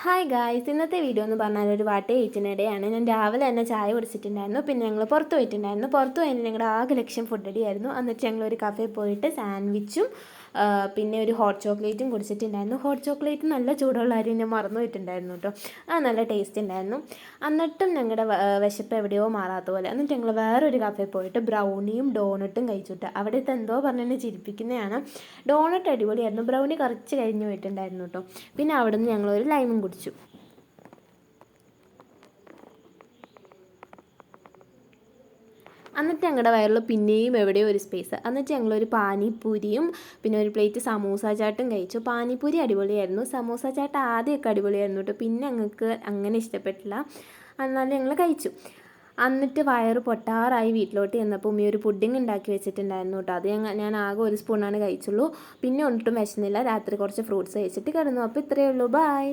Hi guys, ഇന്നത്തെ video എന്ന് പറഞ്ഞാൽ ഒരു വാട്ട കഴിച്ചിനിടെയാണ്. ഞാൻ രാവിലെ തന്നെ ചായ കുടിച്ചിട്ടുണ്ടായിരുന്നു. പിന്നെ ഞങ്ങൾ പുറത്ത് പോയിട്ടുണ്ടായിരുന്നു. പുറത്ത് പോയതിന് ഞങ്ങളുടെ ആകെ ലക്ഷ്യം ഫുഡ് അടിയായിരുന്നു. എന്നിട്ട് ഞങ്ങൾ ഒരു കഫേ പോയിട്ട് സാൻഡ്വിച്ചും പിന്നെ ഒരു ഹോട്ട് ചോക്ലേറ്റും കുടിച്ചിട്ടുണ്ടായിരുന്നു. ഹോട്ട് ചോക്ലേറ്റ് നല്ല ചൂടുള്ള അരി ഞാൻ മറന്നു പോയിട്ടുണ്ടായിരുന്നു കേട്ടോ. നല്ല ടേസ്റ്റ് ഉണ്ടായിരുന്നു. എന്നിട്ടും ഞങ്ങളുടെ വിശപ്പ് എവിടെയോ മാറാത്ത പോലെ. എന്നിട്ട് ഞങ്ങൾ വേറൊരു കഫേ പോയിട്ട് ബ്രൗണിയും ഡോണട്ടും കഴിച്ചിട്ട് അവിടുത്തെ എന്തോ പറഞ്ഞെന്നെ ചിരിപ്പിക്കുന്നതാണ്. ഡോണട്ട് അടിപൊളിയായിരുന്നു, ബ്രൗണി കുറച്ച് കഴിഞ്ഞ് പോയിട്ടുണ്ടായിരുന്നു കേട്ടോ. പിന്നെ അവിടെ നിന്ന് ഞങ്ങളൊരു ലൈമും കുടിച്ചു. എന്നിട്ട് ഞങ്ങളുടെ വയറിൽ പിന്നെയും എവിടെയോ ഒരു സ്പേസ്. എന്നിട്ട് ഞങ്ങളൊരു പാനിപ്പൂരിയും പിന്നെ ഒരു പ്ലേറ്റ് സമൂസ ചാട്ടും കഴിച്ചു. പാനിപ്പൂരി അടിപൊളിയായിരുന്നു, സമൂസ ചാട്ട് ആദ്യമൊക്കെ അടിപൊളിയായിരുന്നു കേട്ടോ. പിന്നെ ഞങ്ങൾക്ക് അങ്ങനെ ഇഷ്ടപ്പെട്ടില്ല, എന്നാലും ഞങ്ങൾ കഴിച്ചു. എന്നിട്ട് വയറ് പൊട്ടാറായി വീട്ടിലോട്ട് ചെന്നപ്പോൾ ഉമ്മി ഒരു പുഡിങ് ഉണ്ടാക്കി വെച്ചിട്ടുണ്ടായിരുന്നു കേട്ടോ. അത് ഞാൻ ആകെ ഒരു സ്പൂണാണ് കഴിച്ചുള്ളൂ. പിന്നെ ഒട്ടും വിശന്നില്ല. രാത്രി കുറച്ച് ഫ്രൂട്ട്സ് കഴിച്ചിട്ട് കിടന്നു. അപ്പോൾ ഇത്രയേ ഉള്ളൂ. ബായ്.